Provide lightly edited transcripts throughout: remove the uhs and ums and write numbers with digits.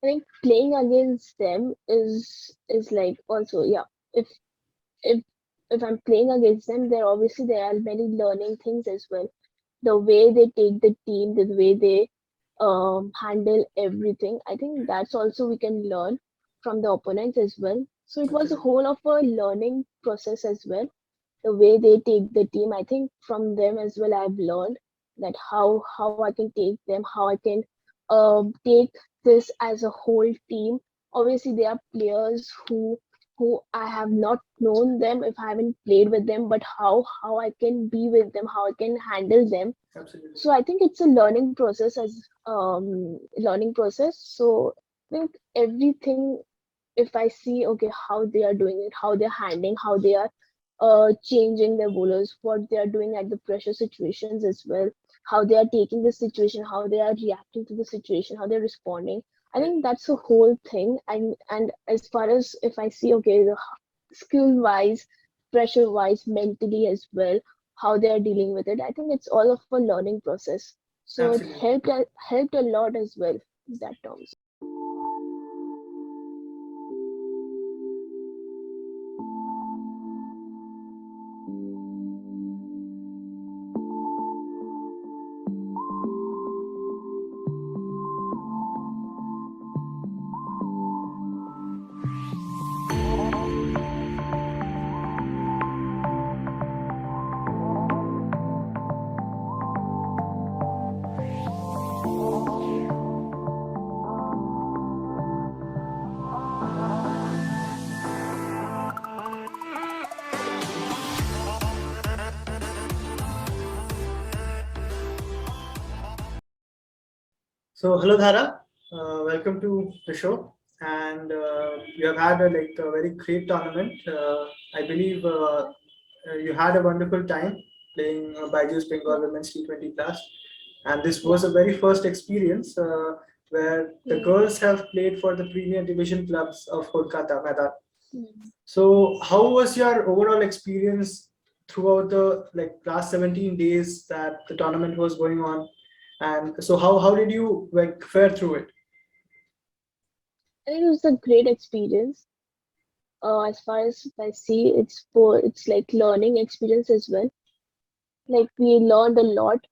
I think playing against them is like also, yeah. If if if I'm playing against them, there are many learning things as well. The way they take the team, the way they handle everything. I think that's also we can learn from the opponents as well. So it was a Absolutely. whole of a learning process as well. The way they take the team, I think from them as well, I've learned that how I can take them, how I can take this as a whole team. Obviously, there are players who I have not known them if I haven't played with them, but how I can be with them, how I can handle them. Absolutely. So I think it's a learning process as learning process. So I think everything, if I see okay how they are doing it, how they're handling, how they are changing their bowlers, what they are doing at the pressure situations as well, how they are taking the situation, how they are reacting to the situation, how they're responding. I Right. think that's the whole thing. And as far as if I see okay the skill wise, pressure wise, mentally as well, how they are dealing with it. I think it's all of a learning process. So it Absolutely. helped a lot as well in that terms. So, hello Dhara, welcome to the show. And you have had a very great tournament. I believe you had a wonderful time playing Byju's Bengal Yeah, Women's T20 class. And this yeah. was a very first experience where the Mm, girls have played for the Premier Division clubs of Kolkata, Madar. mm. So, how was your overall experience throughout the last 17 days that the tournament was going on? And so, how did you fare through it? I think it was a great experience. As far as I see, it's like learning experience as well. Like we learned a lot.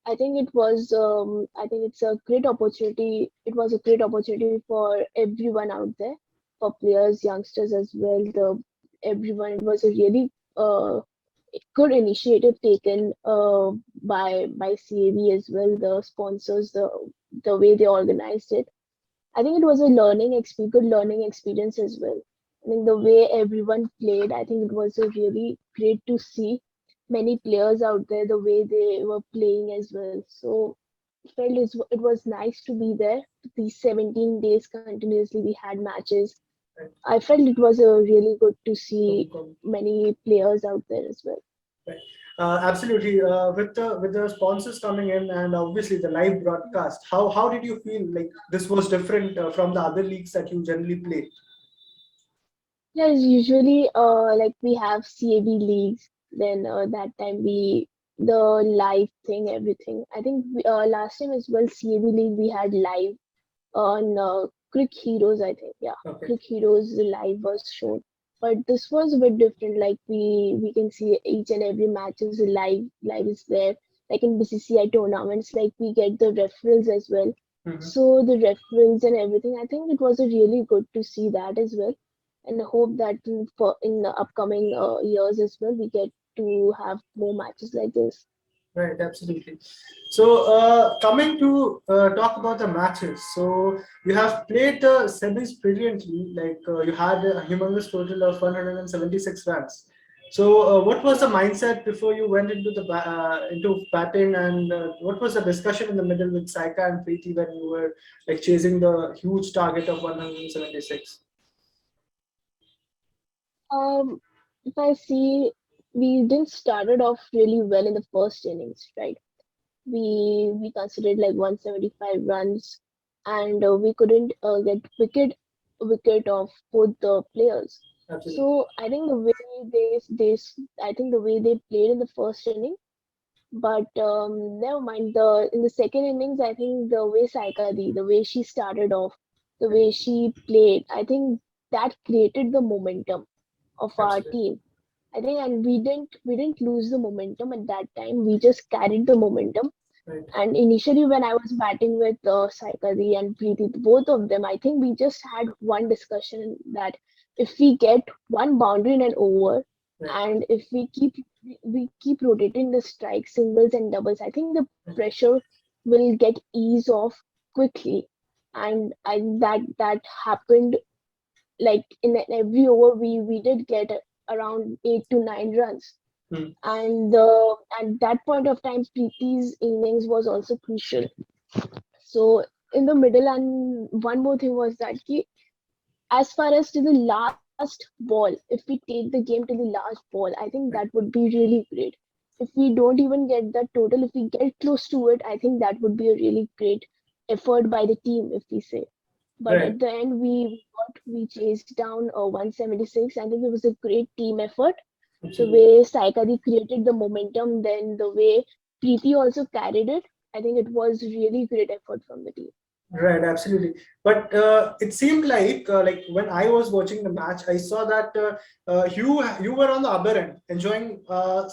I think it's a great opportunity. It was a great opportunity for everyone out there, for players, youngsters as well. The everyone. It was a really good initiative taken by CAB as well. The sponsors, the way they organized it. I think it was a good learning experience as well. I think the way everyone played, I think it was a really great to see many players out there, the way they were playing as well. So it was nice to be there. These 17 days continuously, we had matches. Right. I felt it was a really good to see Cool. many players out there as well. Right. Absolutely. With the sponsors coming in and obviously the live broadcast, how did you feel like this was different from the other leagues that you generally play? Yes, usually like we have CAB leagues, then that time we the live thing, everything. I think last time as well CAB league we had live on Crick Heroes, I think. Yeah, Okay. Crick Heroes the live was shown. But this was a bit different. Like we can see each and every match is live is there. Like in BCCI tournaments, like we get the referrals as well. Mhm. So the referrals and everything, I think it was a really good to see that as well. And I hope that in the upcoming years as well, we get to have more matches like this. Right, absolutely. So, coming to talk about the matches, so you have played the semis brilliantly. You had a humongous total of 176 runs. So, what was the Yeah. mindset before you went into into batting, and what was the discussion in the middle with Saika and Preeti when you were chasing the huge target of 176? If I see, we didn't started off really well in the first innings, right? We considered like 175 runs, and we couldn't get wicket of both the players. Absolutely. So I think the way I think the way they played in the first inning, but never mind. The in the second innings, I think the way the way she started off. the way she played. I think that created the momentum of our Absolutely. team. I think, and we didn't lose the momentum at that time. We just carried the momentum. Right. And initially, when I was batting with Saikari and Preeti, both of them, I think we just had one discussion that if we get one boundary in an over, Right. and if we keep rotating the strike singles and doubles, I think the Right. pressure will get ease off quickly. And that happened. Like in every over, we did get around 8 to 9 runs, Hmm. and at that point of time, Preeti's innings was also crucial. So in the middle, and one more thing was that as far as to the last ball, if we take the game to the last ball, I think that Right. would be really great. If we don't even get that total, if we get close to it, I think that would be a really great effort by the team, if we say. But Right. at the end, we chased down 176. I think it was a great team effort. The Absolutely. way Saikari created the momentum, then the way Preeti also carried it, I think it was really great effort from the team. Right, absolutely. But it seemed like when I was watching the match, I saw that you were on the other end, enjoying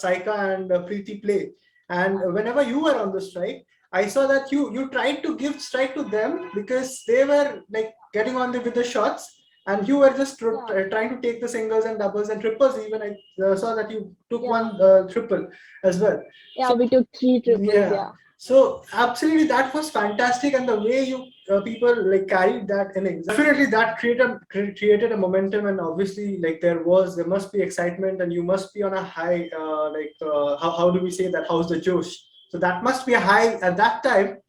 Saika and Preeti play. And whenever you were on the strike, I saw that you tried to give strike to them because they were like getting on with the shots, and you were just Yeah, trying to take the singles and doubles and triples. Even I saw that you took yeah, one triple as well. yeah. So We took three triples. yeah. Yeah, So absolutely, that was fantastic, and the way you people like carried that innings, definitely that created a momentum, and obviously like there must be excitement, and you must be on a high. How do we say that? How's the Josh? So that must be a high at that time,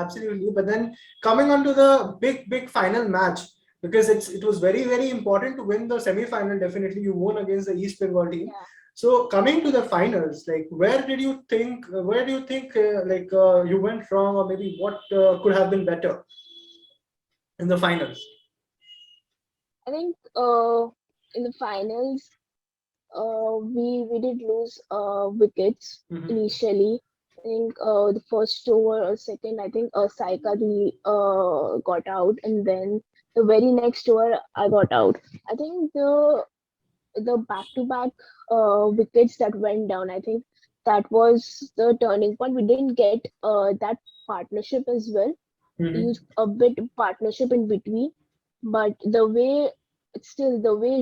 absolutely. But then coming on to the big final match, because it was very important to win the semi final. Definitely, you won against the East Bengal team. yeah. So coming to the finals, like where do you think you went wrong, or maybe what could have been better in the finals? I think in the finals, we did lose wickets Hmm. initially. I think the first over or second, I think Saika got out, and then the very next over I got out. I think the back-to-back wickets that went down, I think that was the turning point. We didn't get that partnership as well. We Hmm. used a bit partnership in between, but the way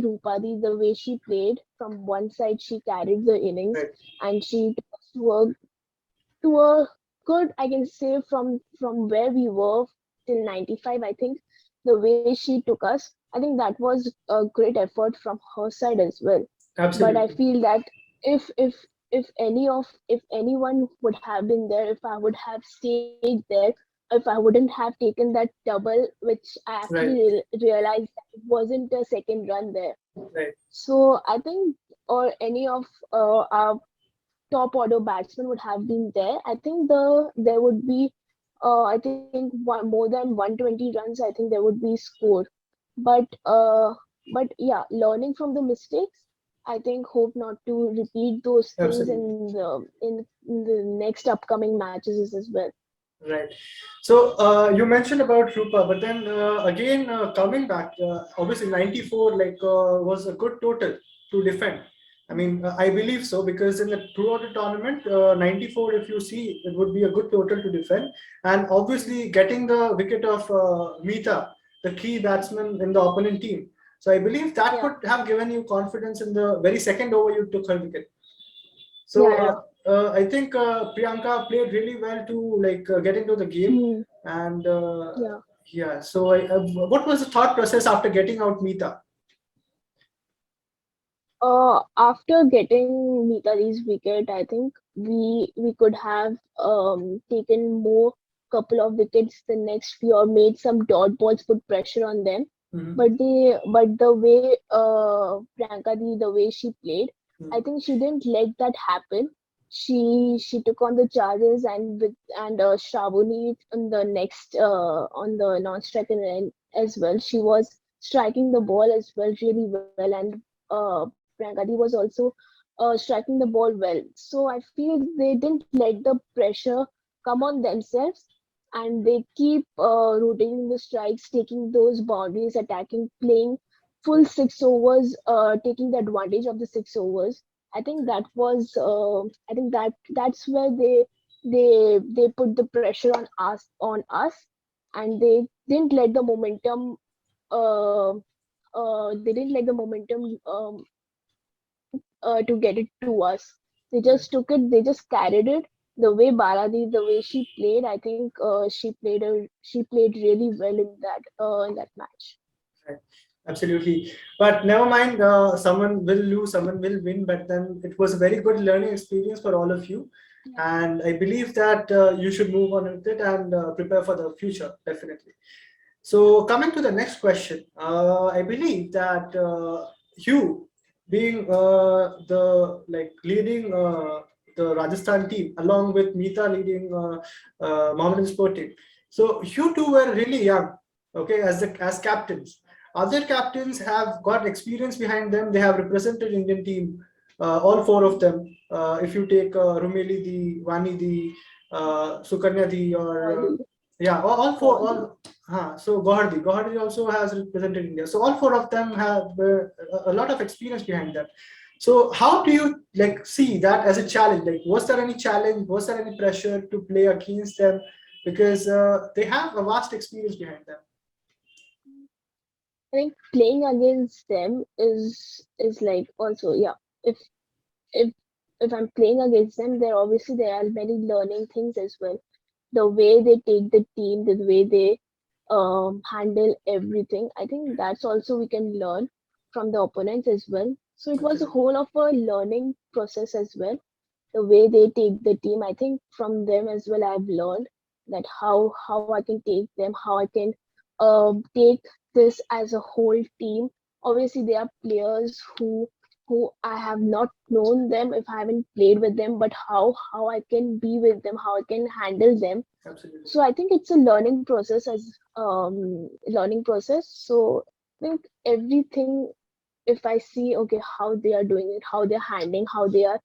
Rupadi, the way she played from one side, she carried the innings, Right. and she took us to a good, I can say, from where we were till 95. I think the way she took us, I think that was a great effort from her side as well. But I Absolutely. feel that if anyone would have been there, if I would have stayed there, if I wouldn't have taken that double, which I actually Right. realized that it wasn't a second run there. Right. So I think, or any of our top order batsmen would have been there, I think there would be I think more than 120 runs. I think there would be scored. But yeah, learning from the mistakes, I think hope not to repeat those things Absolutely. in the next upcoming matches as well. Right. So you mentioned about Rupa, but then again coming back, obviously 94 was a good total to defend. I mean, I believe so because in the throughout the tournament, 94, if you see, it would be a good total to defend, and obviously getting the wicket of Mita, the key batsman in the opponent team. So I believe that Yeah, could have given you confidence in the very second over you took her wicket. So yeah, yeah. I think Priyanka played really well to get into the game, Hmm. and Yeah. yeah. So what was the thought process after getting out Mita? After getting Mitali's wicket, I think we could have taken more couple of wickets the next few, or made some dot balls, put pressure on them. Hmm. But the way Priyanka the way she played, I think she didn't let that happen. She took on the charges, and Shravani on the next on the non-striker end as well. She was striking the ball as well really well, and Priyanka was also striking the ball well. So I feel they didn't let the pressure come on themselves. and they keep rotating the strikes, taking those boundaries, attacking, playing full 6 overs, taking the advantage of the 6 overs. I think that was, I think that's where they put the pressure on us, and uh, they didn't let the momentum to get it to us. They Right. just took it, they just carried it. The way she played, I think she played really well in that match. Right. Absolutely. But never mind, someone will lose, someone will win, but then it was a very good learning experience for all of you. Yeah. And I believe that you should move on with it and prepare for the future, definitely. So coming to the next question, I believe that Hugh, being the like leading the Rajasthan team along with Meeta leading Mohammedan Sport team. So you two were really young, okay, as captains. Other captains have got experience behind them. They have represented Indian team, all four of them. If you take Rumeli, the Vani, the Sukanya, the or Kohli, yeah, all four, Kohli. all so Gohardi also has represented India. So all four of them have a lot of experience behind them. So how do you like see that as a challenge? Like, was there any challenge? Was there any pressure to play against them? Because they have a vast experience behind them. I think playing against them is like also, yeah. If if if I'm playing against them, there are many learning things as well. The way they take the team, the way they handle everything. I think that's also we can learn from the opponents as well. So it was a Absolutely. whole of a learning process as well. The way they take the team, I think from them as well, I've learned that how I can take them, how I can take this as a whole team. Obviously, there are players who I have not known them if I haven't played with them, but how I can be with them, how I can handle them. Absolutely. So I think it's a learning process. So I think everything, if I see okay how they are doing it, how they're handling, how they are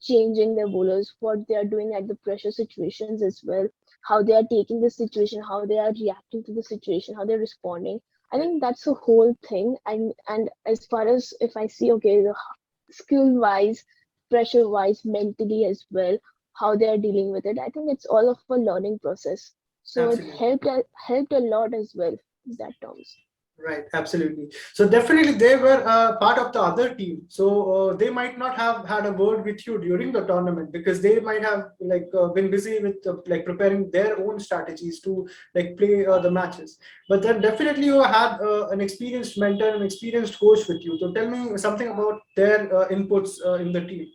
changing their bowlers, what they are doing at the pressure situations as well, how they are taking the situation, how they are reacting to the situation, how they're responding. I Right. think that's the whole thing. And as far as if I see okay the skill wise, pressure wise, mentally as well, how they are dealing with it. I think it's all of a learning process. So it Absolutely. helped a lot as well in that terms. Right, absolutely. So definitely they were part of the other team. So they might not have had a word with you during the tournament because they might have like been busy with like preparing their own strategies to like play the matches. But then definitely you had an experienced mentor, an experienced coach with you. So tell me something about their inputs in the team.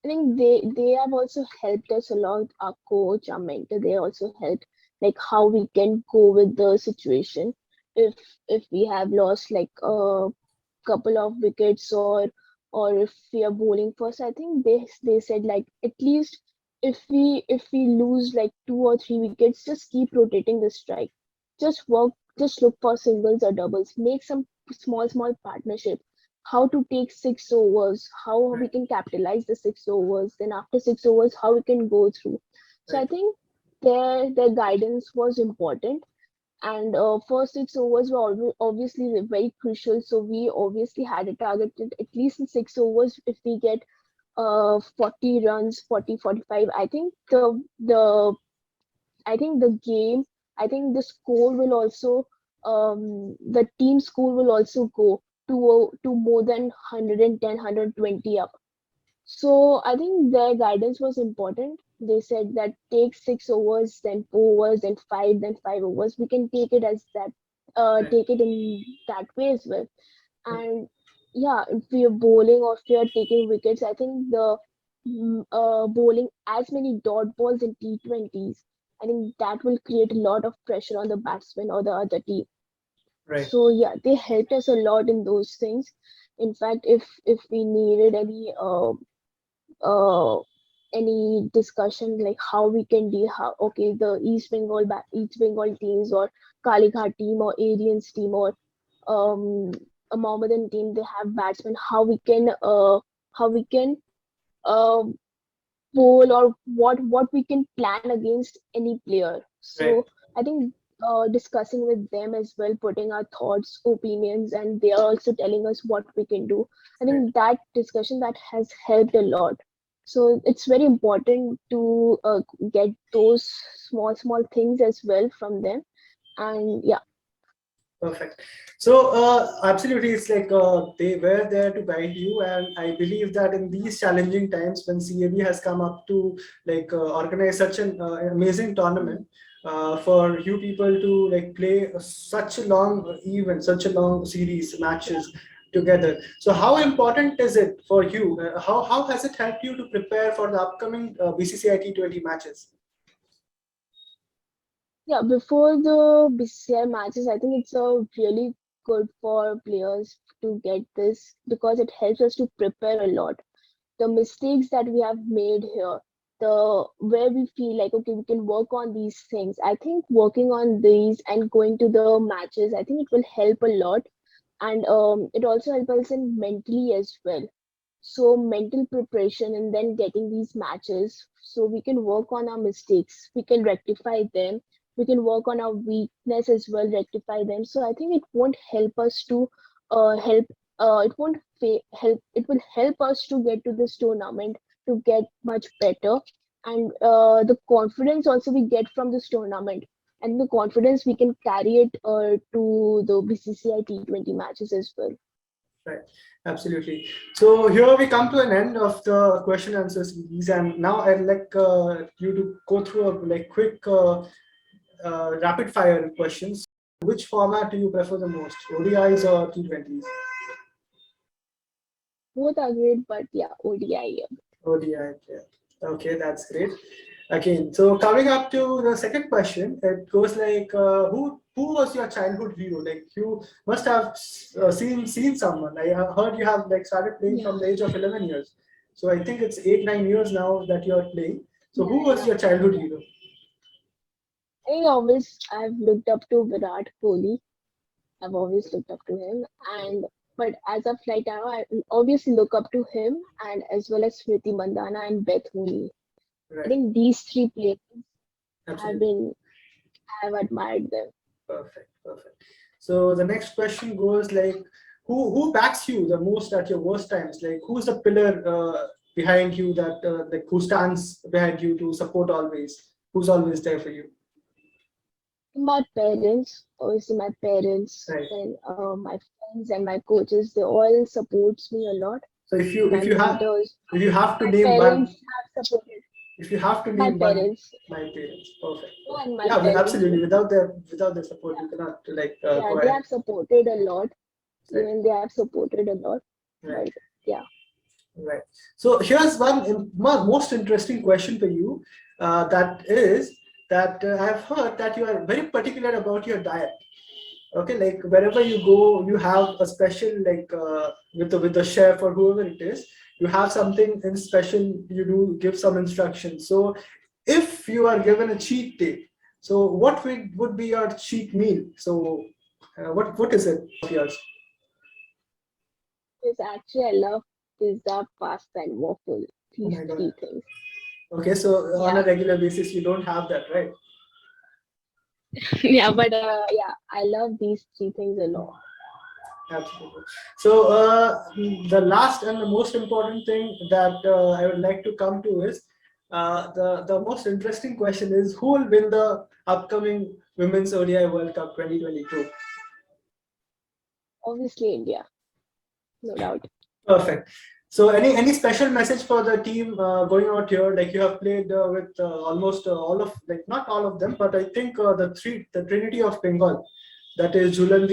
I think they have also helped us a lot. Our coach, our mentor, they also helped like how we can go with the situation if we have lost like a couple of wickets or if we are bowling first. I think they said like at least if we lose like 2 or 3 wickets, just keep rotating the strike. Just look for singles or doubles. Make some small partnership, how to take 6 overs, how we Right, can capitalize the 6 overs, then after 6 overs, how we can go through. So I right, think their guidance was important. And first 6 overs were obviously very crucial. So we obviously had a target at least in 6 overs. If we get 40 runs, 40, 45, I think the game, I think the score will also, the team score will also go to more than 110, up. So I think their guidance was important. They said that take 6 overs, then 4 overs, then five, then 5 overs. We can take it as that, right, take it in that way as well. right, And yeah, if we are bowling or if we are taking wickets, I think the bowling as many dot balls in T20s, I think that will create a lot of pressure on the batsman or the other team. right, So yeah, they helped us a lot in those things. In fact, if we needed uh, any discussion like how we can deal how okay the East Bengal teams or Kalighat team or Arians team or um a Mohammedan team, they have batsmen, how we can uh poll or what we can plan against any player. Right. So I think discussing with them as well, putting our thoughts, opinions, and they are also telling us what we can do. I Right. think that discussion that has helped a lot. So it's very important to get those small things as well from them. And yeah. Perfect. So, absolutely, it's like they were there to guide you, and I believe that in these challenging times, when CAB has come up to like organize such an amazing tournament for you people to like play such a long event, such a long series matches together. So, how important is it for you? How has it helped you to prepare for the upcoming BCCI T20 matches? Yeah, before the BCCI matches, I think it's a really good for players to get this because it helps us to prepare a lot. The mistakes that we have made here, the where we feel like okay, we can work on these things. I think working on these and going to the matches, I think it will help a lot, and it also helps us in mentally as well. So mental preparation and then getting these matches so we can work on our mistakes, we can rectify them, we can work on our weakness as well, rectify them. So I think it won't help us to help it won't help it will help us to get to this tournament to get much better, and the confidence also we get from this tournament, and the confidence we can carry it to the BCCI T20 matches as well. Right, absolutely. So here we come to an end of the question answer series, and now I'd like you to go through a like quick rapid fire questions. Which format do you prefer the most, ODIs or T20s? Both are great, but yeah, ODI. ODI, yeah. Okay, that's great. Again, so coming up to the second question, it goes like, who was your childhood hero? Like you must have seen someone. I heard you have like started playing Yeah, from the age of 11 years. So I think it's 8 9 years now that you are playing. So yeah, who was yeah. your childhood hero? I've looked up to Virat Kohli. I've always looked up to him, and but as of right now, I obviously look up to him and as well as Smriti Mandhana and Beth Mooney. I Right, think these three players have absolutely. been I've admired them. Perfect, perfect. So the next question goes like, who backs you the most at your worst times? Like, who's the pillar behind you that like who stands behind you to support always? Who's always there for you? My parents, obviously my parents, Right. and my friends and my coaches, they all supports me a lot. So My mentors, if you have to my name one, parents have supported if you have to my name one, parents, my parents. Perfect, perfect. and my Yeah, parents. absolutely. Without their support, you cannot like Yeah, go they ahead. have supported a lot. Right, Even they have supported a lot. right. But yeah, Right. So here's one most interesting question for you. That is that I've heard that you are very particular about your diet. Okay, like wherever you go, you have a special like with the chef or whoever it is. You have something in special. You do give some instructions. So if you are given a cheat day, so what would be your cheat meal? So what is it of yours? because actually I love pizza, pasta, and waffle. Oh These my God. three things. Okay, so on a Yeah, regular basis, you don't have that, right? yeah, but yeah, I love these three things a lot. Absolutely. So the last and the most important thing that I would like to come to is the most interesting question is who will win the upcoming Women's ODI World Cup 2022? Obviously, India, no doubt. Perfect. So any special message for the team going out here? Like you have played with almost all of like not all of them, but I think the Trinity of Bengal, that is Jhulan,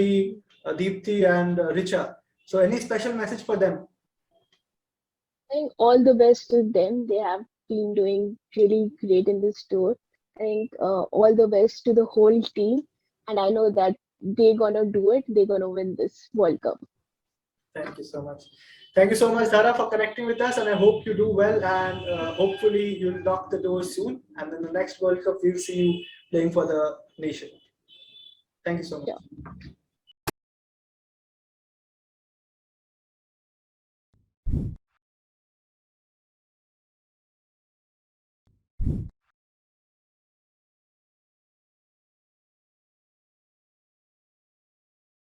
Deepthi, and Richa. So any special message for them? I think all the best to them. They have been doing really great in this tour. I think all the best to the whole team, and I know that they're gonna do it. They're gonna win this World Cup. Thank you so much. Thank you so much, Dhara, for connecting with us, and I hope you do well. And hopefully, you'll lock the door soon. And then the next World Cup, we'll see you playing for the nation. Thank you so Yeah. much.